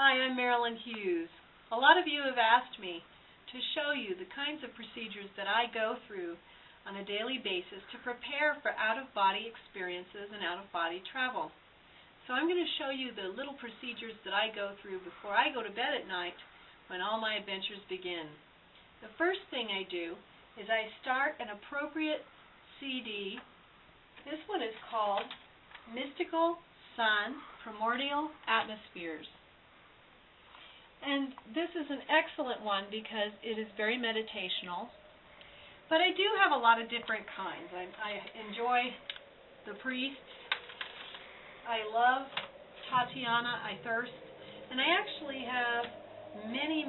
Hi, I'm Marilynn Hughes. A lot of you have asked me to show you the kinds of procedures that I go through on a daily basis to prepare for out-of-body experiences and out-of-body travel. So I'm going to show you the little procedures that I go through before I go to bed at night when all my adventures begin. The first thing I do is I start an appropriate CD. This one is called Mystical Sun Primordial Atmospheres. And this is an excellent one because it is very meditational. But I do have a lot of different kinds. I enjoy the priests. I love Tatiana, I thirst. And I actually have many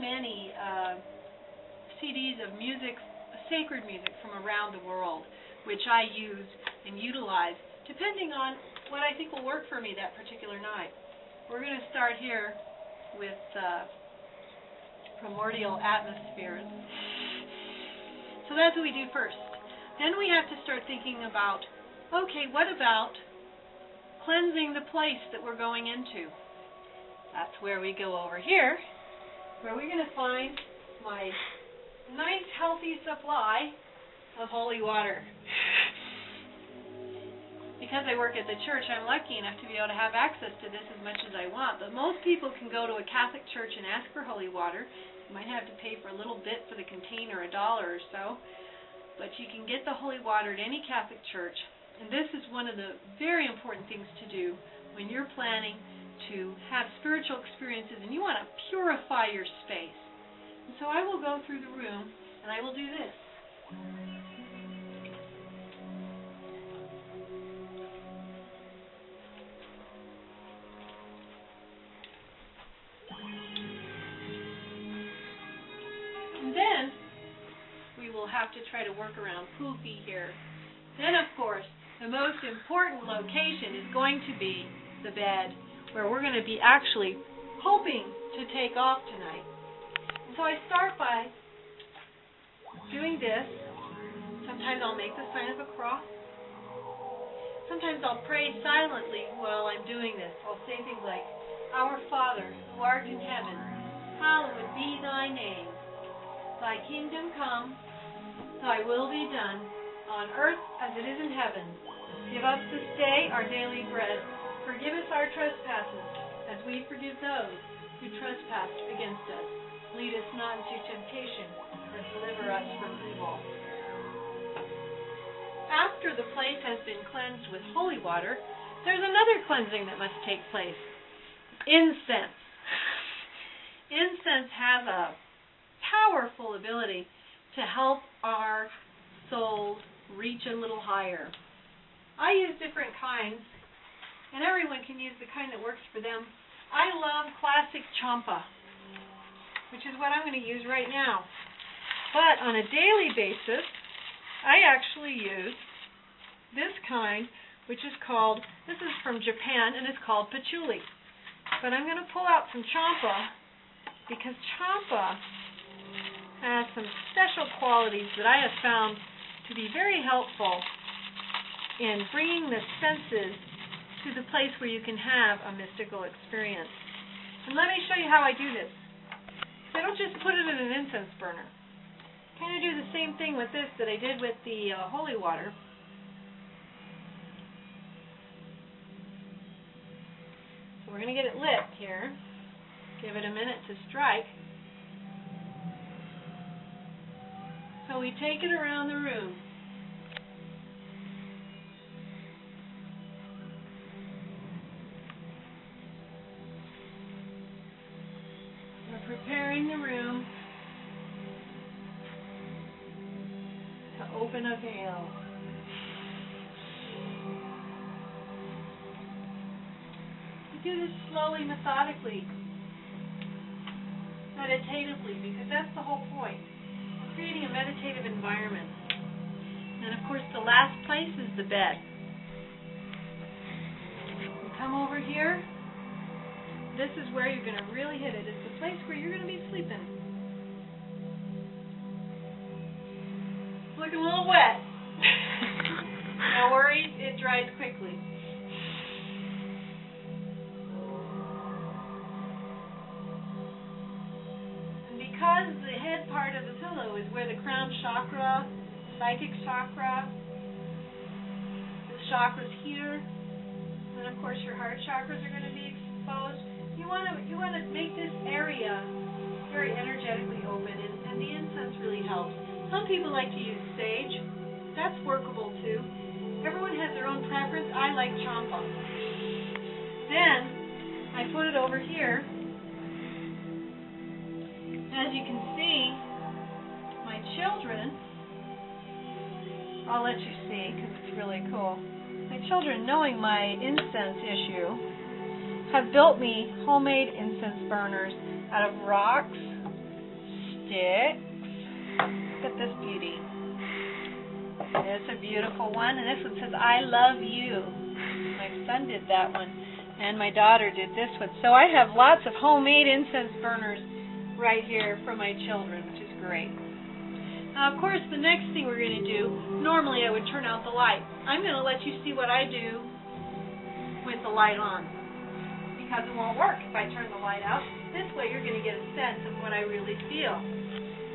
CDs of music, sacred music from around the world, which I use and utilize depending on what I think will work for me that particular night. We're going to start here with primordial atmospheres. So that's what we do first. Then we have to start thinking about, okay, what about cleansing the place that we're going into? That's where we go over here, where we're going to find my nice healthy supply of holy water. Because I work at the church, I'm lucky enough to be able to have access to this as much as I want. But most people can go to a Catholic church and ask for holy water. You might have to pay for a little bit for the container, $1 or so. But you can get the holy water at any Catholic church. And this is one of the very important things to do when you're planning to have spiritual experiences and you want to purify your space. And so I will go through the room and I will do this. And then we will have to try to work around Poofy here. Then, of course, the most important location is going to be the bed, where we're going to be actually hoping to take off tonight. And so I start by doing this. Sometimes I'll make the sign of a cross. Sometimes I'll pray silently while I'm doing this. I'll say things like, Our Father, who art in heaven, hallowed be thy name. Thy kingdom come, thy will be done, on earth as it is in heaven. Give us this day our daily bread. Forgive us our trespasses, as we forgive those who trespass against us. Lead us not into temptation, but deliver us from evil. After the place has been cleansed with holy water, there's another cleansing that must take place. Incense. Incense has a powerful ability to help our souls reach a little higher. I use different kinds, and everyone can use the kind that works for them. I love classic champa, which is what I'm going to use right now. But on a daily basis, I actually use this kind, which is called, this is from Japan, and it's called patchouli. But I'm going to pull out some champa, because champa has some special qualities that I have found to be very helpful in bringing the senses to the place where you can have a mystical experience. And let me show you how I do this. I don't just put it in an incense burner. I kind of do the same thing with this that I did with the holy water. So we're going to get it lit here. Give it a minute to strike. So we take it around the room. We're preparing the room to open a veil. We do this slowly, methodically, meditatively, because that's the whole point. Creating a meditative environment. And of course the last place is the bed. You come over here. This is where you're going to really hit it. It's the place where you're going to be sleeping. It's looking a little wet. No worries, it dries quickly. because the head part of the pillow is where the crown chakra, psychic chakra, the chakras here, and of course your heart chakras are going to be exposed. You want to make this area very energetically open, and the incense really helps. Some people like to use sage. That's workable too. Everyone has their own preference. I like champa. Then I put it over here. As you can see, my children, I'll let you see because it's really cool. My children, knowing my incense issue, have built me homemade incense burners out of rocks, sticks. Look at this beauty. It's a beautiful one, and this one says, I love you. My son did that one, and my daughter did this one. So I have lots of homemade incense burners right here for my children, which is great. Now, of course, the next thing we're going to do, normally I would turn out the light. I'm going to let you see what I do with the light on, because it won't work if I turn the light out. This way you're going to get a sense of what I really feel.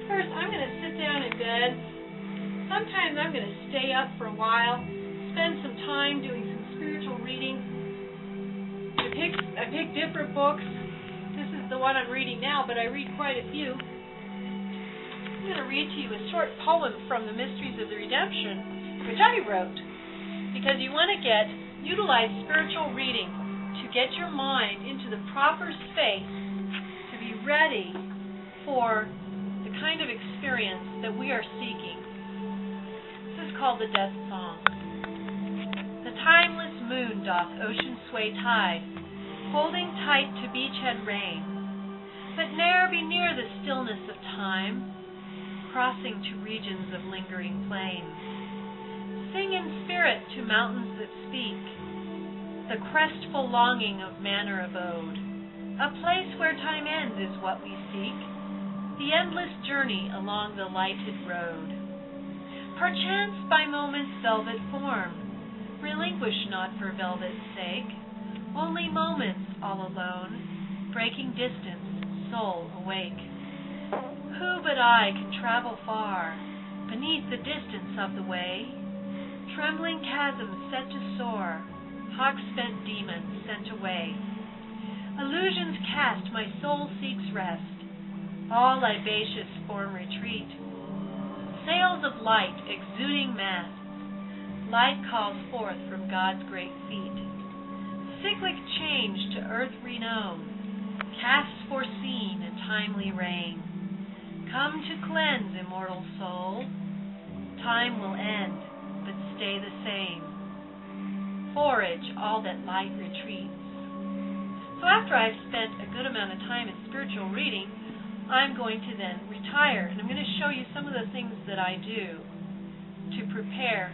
First, I'm going to sit down in bed. Sometimes I'm going to stay up for a while, spend some time doing some spiritual reading. I pick different books. This is the one I'm reading now, but I read quite a few. I'm going to read to you a short poem from The Mysteries of the Redemption, which I wrote, because you want to utilize spiritual reading to get your mind into the proper space to be ready for the kind of experience that we are seeking. This is called the Death Song. The timeless moon doth ocean sway tide, holding tight to beachhead rain, but ne'er be near the stillness of time, crossing to regions of lingering plains. Sing in spirit to mountains that speak, the crestful longing of manor abode. A place where time ends is what we seek, the endless journey along the lighted road. Perchance by moments velvet form, relinquish not for velvet's sake, only moments all alone, breaking distance, soul awake. Who but I can travel far, beneath the distance of the way? Trembling chasms set to soar, hawk-spent demons sent away. Illusions cast, my soul seeks rest, all libacious form retreat. Sails of light, exuding masts, light calls forth from God's great feet. Cyclic change to earth renown, casts foreseen in timely rain. Come to cleanse, immortal soul, time will end, but stay the same. Forage all that light retreats. So after I've spent a good amount of time in spiritual reading, I'm going to then retire, and I'm going to show you some of the things that I do to prepare